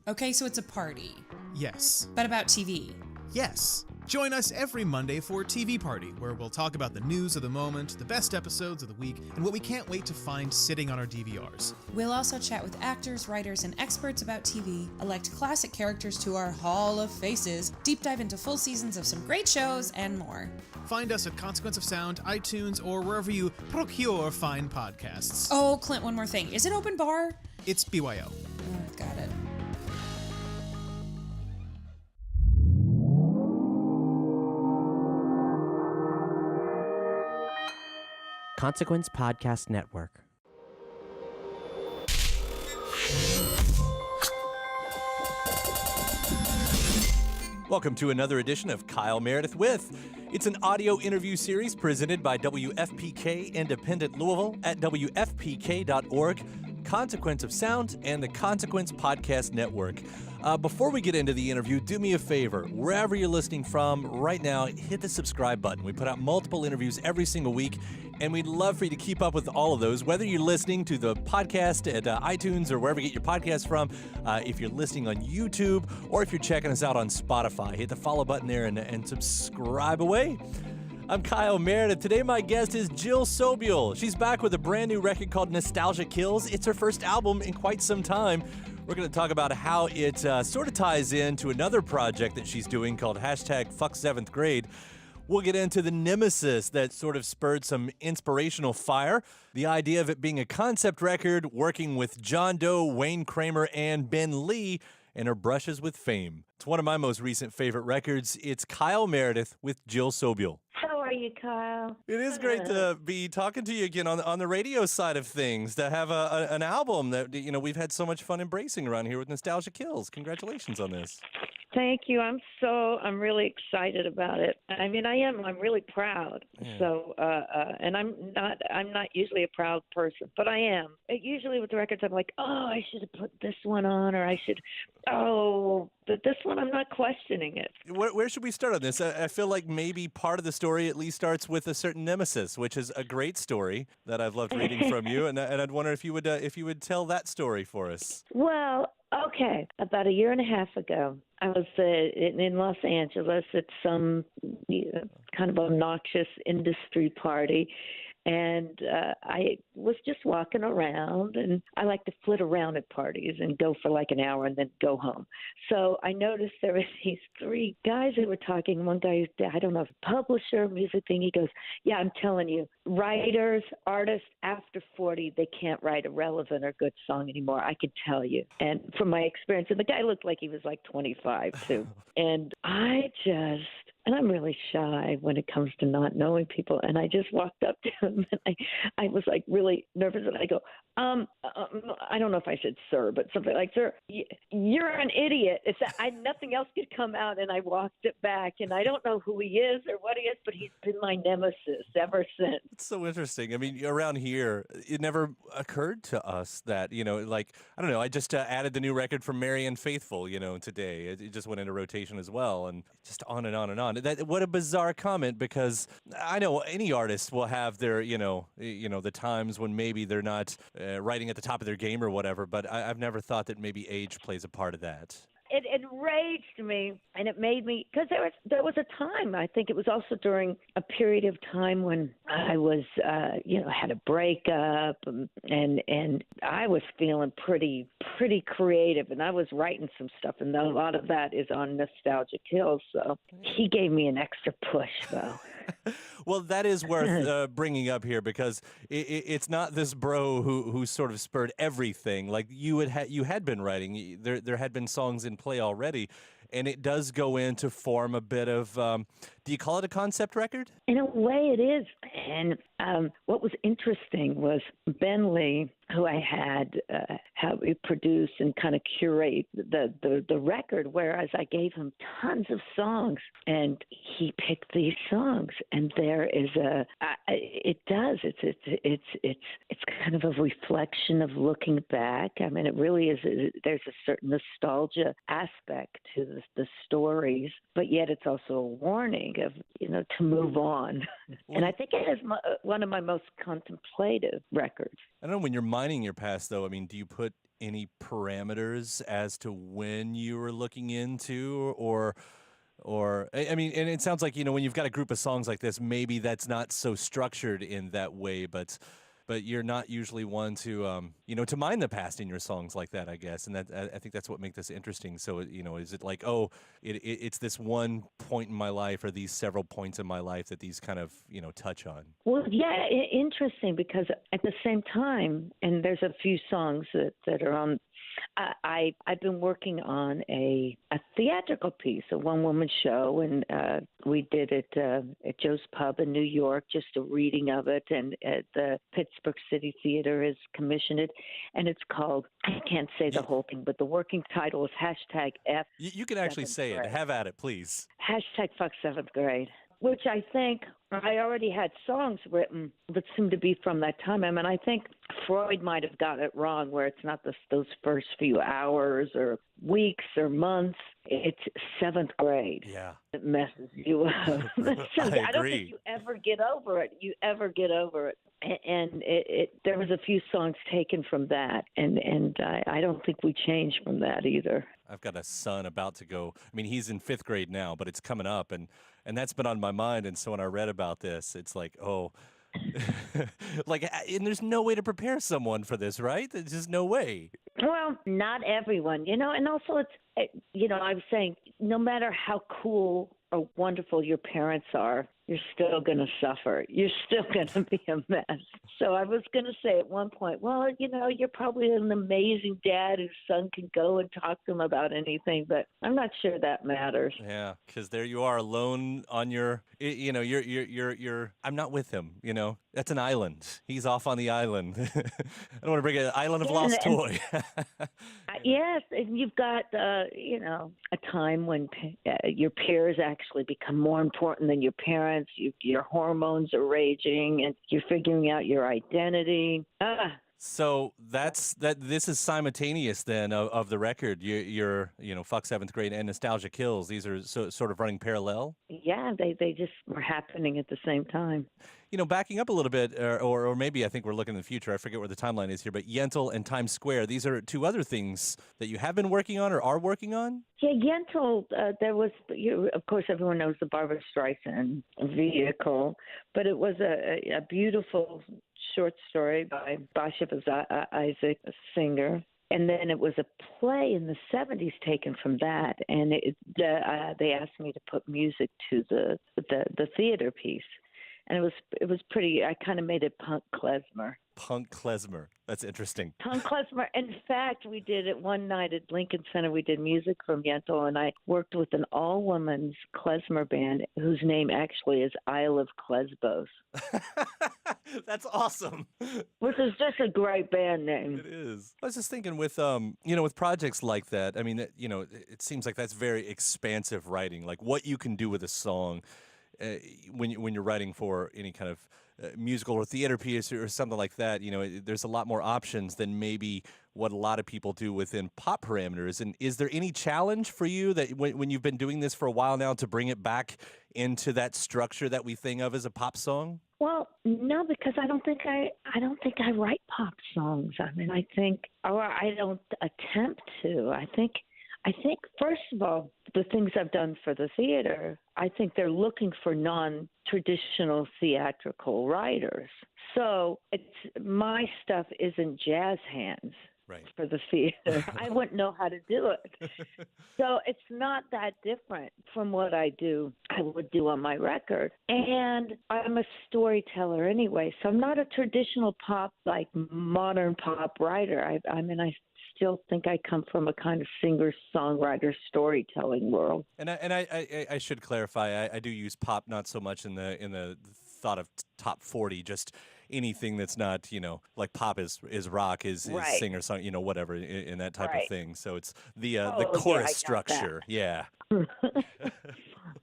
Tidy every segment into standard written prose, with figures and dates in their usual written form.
Okay, so it's a party. Yes. But about TV. Yes. Join us every Monday for TV Party, where we'll talk about the news of the moment, the best episodes of the week, and what we can't wait to find sitting on our DVRs. We'll also chat with actors, writers, and experts about TV, elect classic characters to our Hall of Faces, deep dive into full seasons of some great shows, and more. Find us at Consequence of Sound, iTunes, or wherever you procure fine podcasts. Oh, Clint, one more thing. Is it open bar? It's BYO. Oh, got it. Consequence Podcast Network. Welcome to another edition of Kyle Meredith With. It's an audio interview series presented by WFPK Independent Louisville at WFPK.org, Consequence of Sound, and the Consequence Podcast Network. Before we get into the interview, do me a favor. Wherever you're listening from right now, hit the subscribe button. We put out multiple interviews every single week, and we'd love for you to keep up with all of those, whether you're listening to the podcast at iTunes or wherever you get your podcasts from, if you're listening on YouTube, or if you're checking us out on Spotify. Hit the follow button there and subscribe away. I'm Kyle Meredith. Today my guest is Jill Sobule. She's back with a brand new record called Nostalgia Kills. It's her first album in quite some time. We're going to talk about how it sort of ties into another project that she's doing called #Fuck7th-grade. We'll get into the nemesis that sort of spurred some inspirational fire, the idea of it being a concept record, working with John Doe, Wayne Kramer, and Ben Lee, and her brushes with fame. It's one of my most recent favorite records. It's Kyle Meredith with Jill Sobule. How are you, Kyle? It is great to be talking to you again on the radio side of things, to have an album that, you know, we've had so much fun embracing around here with Nostalgia Kills. Congratulations on this. Thank you. I'm really excited about it. I mean, I'm really proud. Yeah. So, and I'm not usually a proud person, but I am. Usually with the records, I'm like, oh, I should have put this one on, or but this one, I'm not questioning it. Where should we start on this? I feel like maybe part of the story at least starts with a certain nemesis, which is a great story that I've loved reading from you, and I'd wonder if you would tell that story for us. Well, okay. About a year and a half ago, I was in Los Angeles at some kind of obnoxious industry party, and I was just walking around, and I like to flit around at parties and go for like an hour and then go home. So I noticed there were these three guys who were talking. One guy, I don't know, if publisher, music thing, he goes, yeah, I'm telling you, writers, artists after 40, they can't write a relevant or good song anymore. I can tell you. And from my experience, and the guy looked like he was like 25 too. And and I'm really shy when it comes to not knowing people. And I just walked up to him, and I was like really nervous. And I go, I don't know if I said sir, but something like, sir, you're an idiot. Nothing else could come out. And I walked it back. And I don't know who he is or what he is, but he's been my nemesis ever since. It's so interesting. I mean, around here, it never occurred to us that, you know, like, I don't know, I just added the new record from Marianne Faithfull, you know, today. It just went into rotation as well. And just on and on and on. What a bizarre comment, because I know any artist will have their, the times when maybe they're not writing at the top of their game or whatever, but I've never thought that maybe age plays a part of that. It enraged me, and it made me, because there was a time, I think it was also during a period of time when I was, had a breakup, and I was feeling pretty creative, and I was writing some stuff, and a lot of that is on Nostalgia Kills, so he gave me an extra push, though. Well, that is worth bringing up here, because it's not this bro who sort of spurred everything. Like you had been writing, there had been songs in play already, and it does go in to form a bit of, do you call it a concept record? In a way it is. And what was interesting was Ben Lee, who I had help me produce and kind of curate the record, whereas I gave him tons of songs, and he picked these songs. And there is it's kind of a reflection of looking back. I mean, it really is. There's a certain nostalgia aspect to the stories, but yet it's also a warning of, to move on. And I think it is one of my most contemplative records. I don't know, when you're mining your past, though, I mean, do you put any parameters as to when you were looking into, or I mean, and it sounds like, when you've got a group of songs like this, maybe that's not so structured in that way, but you're not usually one to to mine the past in your songs like that, I guess, and that I think that's what makes this interesting. So is it like, it's this one point in my life, or these several points in my life that these kind of touch on? Well, yeah, interesting, because at the same time, and there's a few songs that are on. I've been working on a theatrical piece, a one-woman show, and we did it at Joe's Pub in New York, just a reading of it, and the Pittsburgh City Theater has commissioned it, and it's called, I can't say the whole thing, but the working title is #F. You can actually say it. Have at it, please. #Fuck 7th grade. Which I think I already had songs written that seemed to be from that time. I mean, I think Freud might have got it wrong, where it's not those first few hours or weeks or months. It's 7th grade. Yeah. It messes you up. I don't think you ever get over it. And there was a few songs taken from that, and I don't think we changed from that either. I've got a son about to go. I mean, he's in 5th grade now, but it's coming up, and that's been on my mind. And so when I read about this, it's like, oh, and there's no way to prepare someone for this, right? There's just no way. Well, not everyone, and also I was saying, no matter how cool or wonderful your parents are, you're still going to suffer. You're still going to be a mess. So I was going to say at one point, well, you're probably an amazing dad whose son can go and talk to him about anything, but I'm not sure that matters. Yeah, because there you are alone on you're I'm not with him, That's an island. He's off on the island. I don't want to bring an island of lost toy. Yes, and you've got, a time when your peers actually become more important than your parents. Your hormones are raging, and you're figuring out your identity. So this is simultaneous then of the record. You're Fuck 7th Grade and Nostalgia Kills. These are sort of running parallel. Yeah, they just were happening at the same time. Backing up a little bit, or maybe I think we're looking in the future. I forget where the timeline is here, but Yentl and Times Square. These are two other things that you have been working on or are working on. Yeah, Yentl. There was, of course, everyone knows the Barbra Streisand vehicle, but it was a beautiful short story by Bashevis Isaac, a singer. And then it was a play in the 70s taken from that, and they asked me to put music to the theater piece. And it was pretty. I kind of made it punk klezmer. Punk klezmer. That's interesting. Punk klezmer. In fact, we did it one night at Lincoln Center. We did music from Yentl, and I worked with an all-women's klezmer band whose name actually is Isle of Klezbos. That's awesome. Which is just a great band name. It is. I was just thinking with with projects like that. I mean, it seems like that's very expansive writing. Like what you can do with a song. When you're writing for any kind of musical or theater piece or something like that, there's a lot more options than maybe what a lot of people do within pop parameters. And is there any challenge for you that when you've been doing this for a while now to bring it back into that structure that we think of as a pop song? Well, no, because I don't think I write pop songs. I mean, I don't attempt to. I think first of all, the things I've done for the theater, I think they're looking for non-traditional theatrical writers. So my stuff isn't jazz hands. Right. For the theater. I wouldn't know how to do it. So it's not that different from what I would do on my record. And I'm a storyteller anyway, so I'm not a traditional pop, like modern pop writer. I mean, I still think I come from a kind of singer-songwriter storytelling world. And I should clarify, I do use pop not so much in the thought of top 40, just anything that's not, like pop is rock, is singer song, whatever in that type of thing. So it's the chorus structure. Yeah.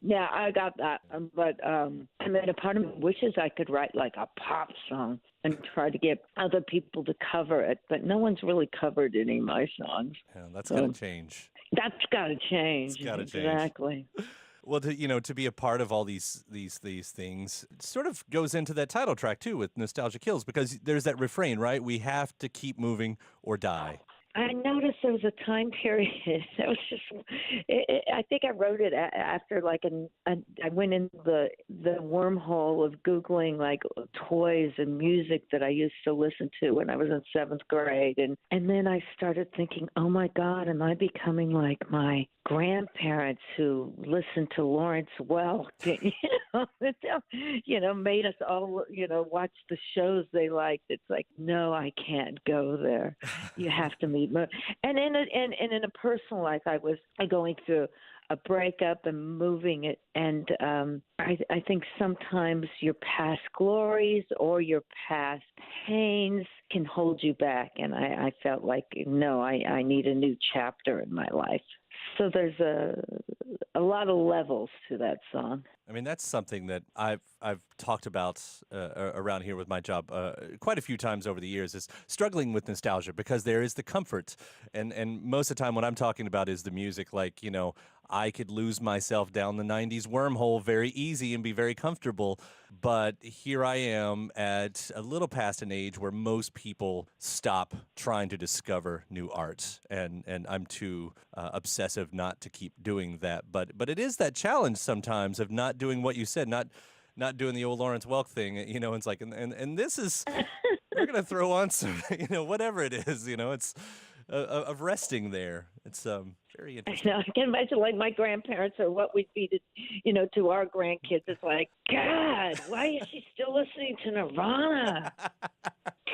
Yeah, I got that. But I mean, a part of me wishes I could write like a pop song and try to get other people to cover it, but no one's really covered any of my songs. Yeah, that's got to change. That's got to change. It's got to change. Exactly. Well, to be a part of all these things, it sort of goes into that title track too with Nostalgia Kills, because there's that refrain, right? We have to keep moving or die. I noticed there was a time period that was just. I think I wrote it after like I went in the wormhole of Googling like toys and music that I used to listen to when I was in seventh grade, and then I started thinking, oh my God, am I becoming like my grandparents who listened to Lawrence Welk? Made us all watch the shows they liked. It's like, no, I can't go there. You have to meet. And in a personal life, I was going through a breakup and moving it, and I think sometimes your past glories or your past pains can hold you back, and I felt like, no, I need a new chapter in my life. So there's a lot of levels to that song. I mean, that's something that I've talked about around here with my job quite a few times over the years, is struggling with nostalgia, because there is the comfort. And most of the time what I'm talking about is the music. Like, I could lose myself down the 90s wormhole very easy and be very comfortable. But here I am at a little past an age where most people stop trying to discover new art. And I'm too obsessive not to keep doing that. But it is that challenge sometimes of not doing what you said, not doing the old Lawrence Welk thing. It's like, and this is, we're going to throw on some, whatever it is, it's of resting there. It's very interesting. I can imagine like my grandparents or what we'd be to our grandkids. It's like, God, why is she still listening to Nirvana?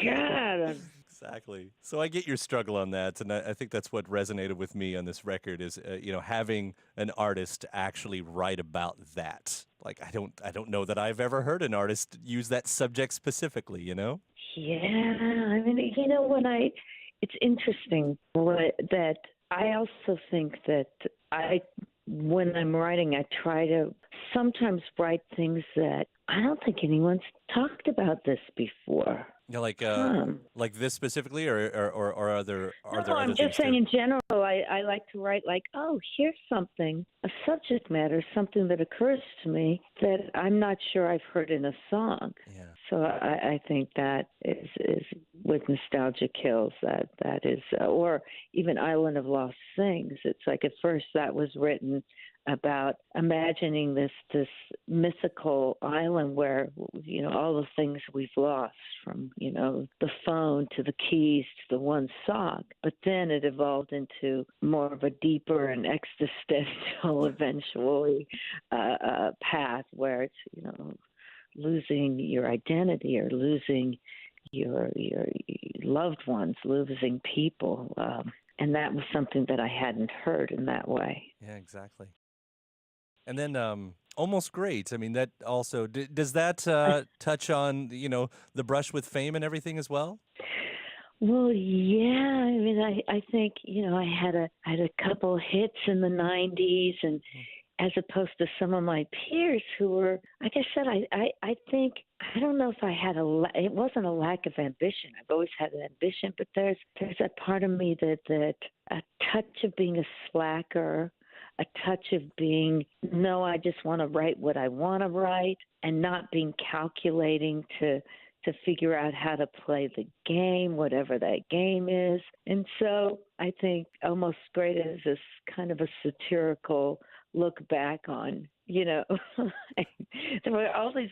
God. Exactly. So I get your struggle on that, and I think that's what resonated with me on this record is, having an artist actually write about that. Like, I don't know that I've ever heard an artist use that subject specifically, Yeah, I mean, it's interesting that I also think that when I'm writing, I try to sometimes write things that I don't think anyone's talked about this before. Like this specifically, or are there other I'm things just saying too? in general. I like to write like, oh, here's something, a subject matter, something that occurs to me that I'm not sure I've heard in a song. Yeah. So I think that is with Nostalgia Kills, that is, or even Island of Lost Things. It's like at first that was written about imagining this mythical island where all the things we've lost, from the phone to the keys to the one sock, but then it evolved into more of a deeper and existential eventually path where it's losing your identity or losing your loved ones, losing people, and that was something that I hadn't heard in that way. Yeah, exactly. And then Almost Great. I mean, that also does that touch on the brush with fame and everything as well? Well, yeah. I mean, I think I had a couple hits in the '90s, and as opposed to some of my peers who were, like I said, I think, I don't know if I had it wasn't a lack of ambition. I've always had an ambition, but there's that part of me that a touch of being a slacker, a touch of being, no, I just want to write what I want to write, and not being calculating to figure out how to play the game, whatever that game is. And so I think Almost Great is this kind of a satirical look back on, there were all these,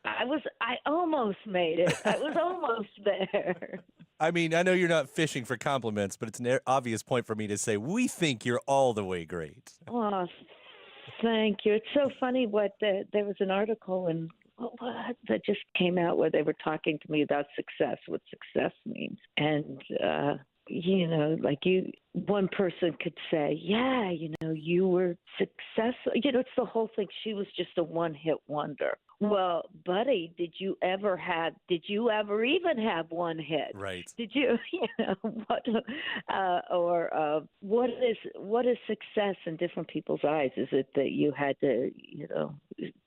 I almost made it. I was almost there. I mean, I know you're not fishing for compliments, but it's an obvious point for me to say, we think you're all the way great. Oh, thank you. It's so funny there was an article in that just came out where they were talking to me about success, what success means. And, one person could say, yeah, you were successful. It's the whole thing. She was just a one-hit wonder. Well, buddy, did you ever even have one hit? Right. Did you, what is success in different people's eyes? Is it that you had to,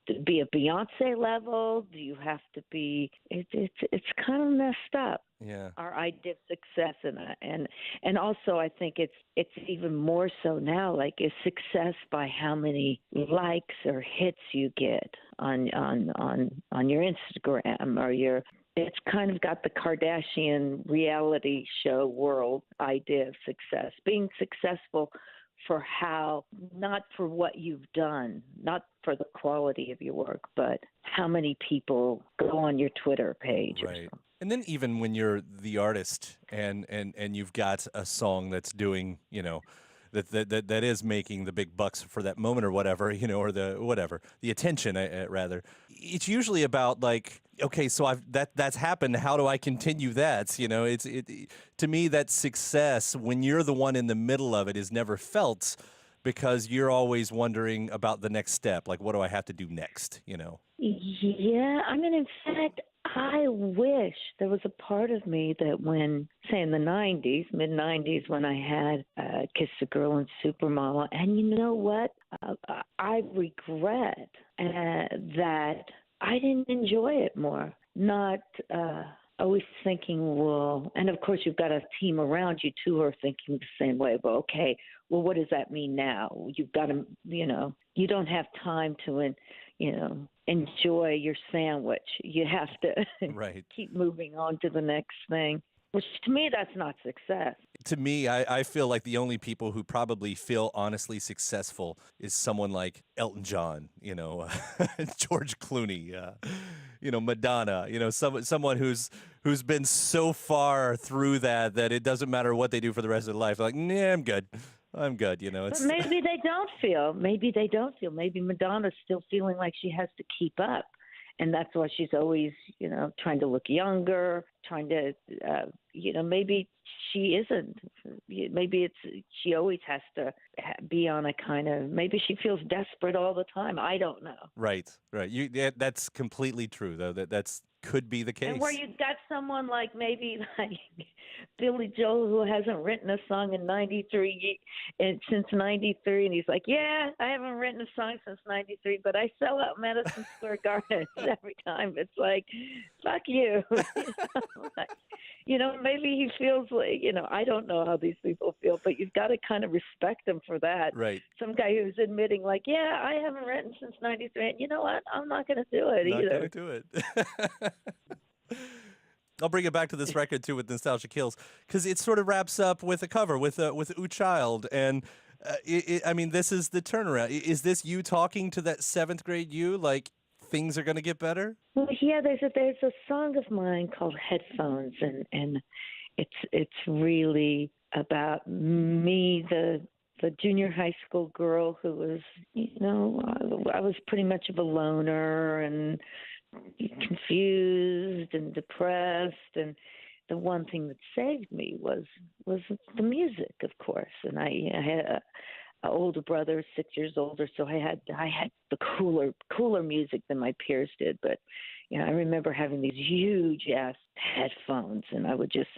to be a Beyonce level? Do you have to be, it's kind of messed up. Yeah. Our idea of success, and also I think it's even more so now. Like, is success by how many likes or hits you get on your Instagram or your it's kind of got the Kardashian reality show world idea of success. Being successful for how, not for what you've done, not for the quality of your work, but how many people go on your Twitter page. Right. And then even when you're the artist and you've got a song that's doing, that is making the big bucks for that moment or whatever, or the attention rather. It's usually about like, okay, so that's happened. How do I continue that? To me, that success when you're the one in the middle of it is never felt because you're always wondering about the next step. Like, what do I have to do next? Yeah, I mean, in fact, I wish there was a part of me that when, say, in the 90s, mid-90s, when I had Kiss the Girl and Supermama, and you know what? I regret that I didn't enjoy it more. Not always thinking, well, and of course you've got a team around you, too, who are thinking the same way. But, okay, well, what does that mean now? You've got to, you don't have time to, enjoy your sandwich. You have to right. keep moving on to the next thing, which to me, that's not success. To me, I feel like the only people who probably feel honestly successful is someone like Elton John, George Clooney, Madonna, someone who's been so far through that it doesn't matter what they do for the rest of their life. They're like, nah, I'm good. It's... But maybe they don't feel. Maybe Madonna's still feeling like she has to keep up. And that's why she's always, trying to look younger, trying to, maybe she isn't. Maybe she always has to be on a kind of, maybe she feels desperate all the time. I don't know. Right. That's completely true, though. That's could be the case. And where you've got someone like maybe like Billy Joel who hasn't written a song in 93 and since 93, and he's like, yeah, I haven't written a song since 93, but I sell out Madison Square Garden every time. It's like, fuck you. Maybe he feels like, I don't know how these people feel, but you've got to kind of respect them for that. Right. Some guy who's admitting like, yeah, I haven't written since 93, and you know what? I'm not going to do it either. Not going to do it. I'll bring it back to this record too with Nostalgia Kills because it sort of wraps up with a cover with Ooh Child, and this is the turnaround. Is this you talking to that 7th grade you like things are going to get better? Well, yeah, there's a song of mine called Headphones, and it's really about me, the junior high school girl who was, I was pretty much of a loner and confused and depressed, and the one thing that saved me was the music, of course. And I had an older brother, 6 years older, so I had the cooler music than my peers did. But I remember having these huge ass headphones, and I would just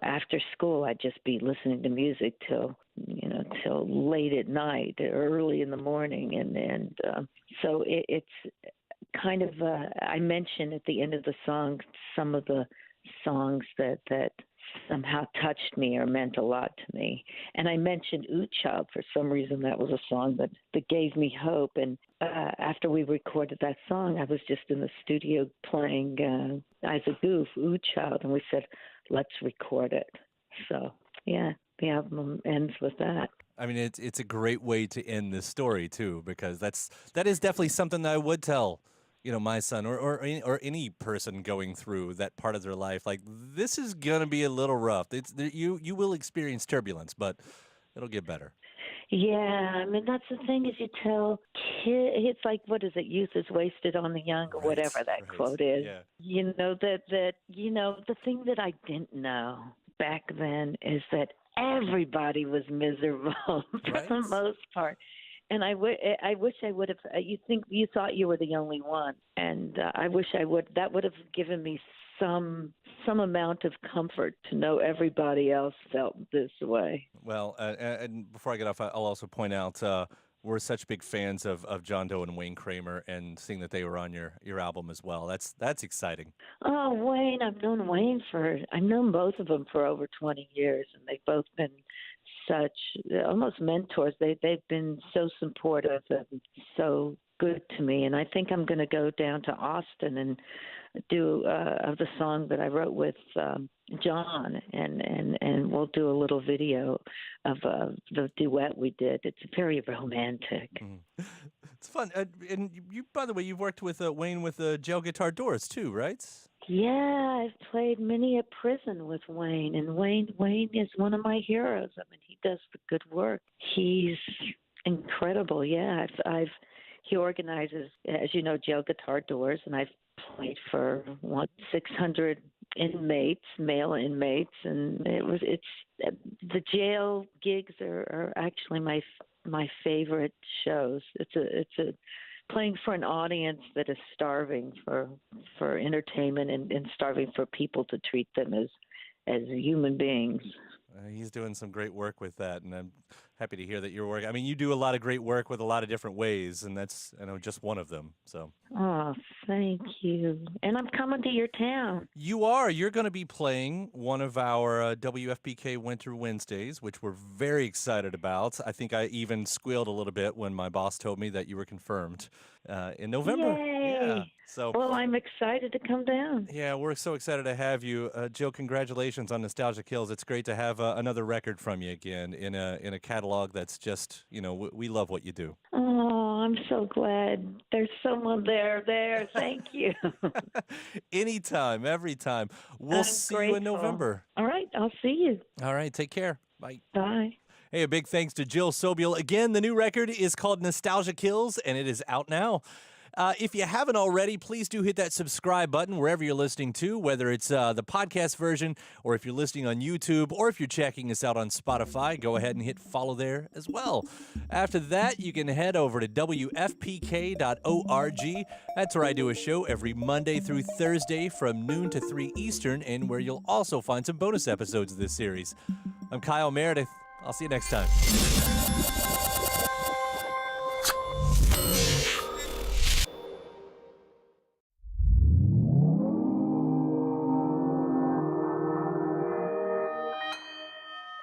after school I'd just be listening to music till late at night, early in the morning, and so it's kind of I mentioned at the end of the song some of the songs that somehow touched me or meant a lot to me. And I mentioned Ooh Child for some reason. That was a song that gave me hope. And after we recorded that song, I was just in the studio playing as a goof, Ooh Child, and we said, let's record it. So, yeah, the album ends with that. I mean, it's a great way to end this story, too, because that is definitely something that I would tell my son or any person going through that part of their life. Like, this is gonna be a little rough. You will experience turbulence, but it'll get better. Yeah, I mean, that's the thing is you tell kids, it's like, what is it? Youth is wasted on the young, or whatever that quote is. Yeah. The thing that I didn't know back then is that everybody was miserable for the most part. And I wish I would have. You thought you were the only one, and I wish I would. That would have given me some amount of comfort to know everybody else felt this way. Well, and before I get off, I'll also point out we're such big fans of John Doe and Wayne Kramer, and seeing that they were on your album as well. That's exciting. Oh, Wayne! I've known both of them for over 20 years, and they've both been such almost mentors. They've been so supportive and so good to me. And I think I'm going to go down to Austin and do the song that I wrote with John, and we'll do a little video of the duet we did. It's very romantic. It's fun. And you, by the way, you've worked with Wayne with Jail Guitar Doors too, right? Yeah, I've played many a prison with Wayne, and Wayne is one of my heroes. I mean, he does the good work. He's incredible. Yeah, he organizes, as you know, Jail Guitar Doors, and I've played for 600 inmates, male inmates, and the jail gigs are actually my favorite shows. It's a playing for an audience that is starving for entertainment and starving for people to treat them as human beings. He's doing some great work with that, and I'm happy to hear that you're working. I mean, you do a lot of great work with a lot of different ways, and that's, just one of them. So. Oh, thank you. And I'm coming to your town. You are. You're going to be playing one of our WFPK Winter Wednesdays, which we're very excited about. I think I even squealed a little bit when my boss told me that you were confirmed in November. Yay! Yeah. So. Well, I'm excited to come down. Yeah, we're so excited to have you, Jill. Congratulations on Nostalgia Kills. It's great to have another record from you again in a catalog that's just, we love what you do. Oh, I'm so glad. There's someone there. Thank you. Anytime, every time. We'll I'm see grateful. you in November. All right, I'll see you. All right, take care. Bye. Bye. Hey, a big thanks to Jill Sobule. Again, the new record is called Nostalgia Kills, and it is out now. If you haven't already, please do hit that subscribe button wherever you're listening to, whether it's the podcast version or if you're listening on YouTube or if you're checking us out on Spotify, go ahead and hit follow there as well. After that, you can head over to WFPK.org. That's where I do a show every Monday through Thursday from noon to 3 Eastern, and where you'll also find some bonus episodes of this series. I'm Kyle Meredith. I'll see you next time.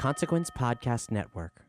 Consequence Podcast Network.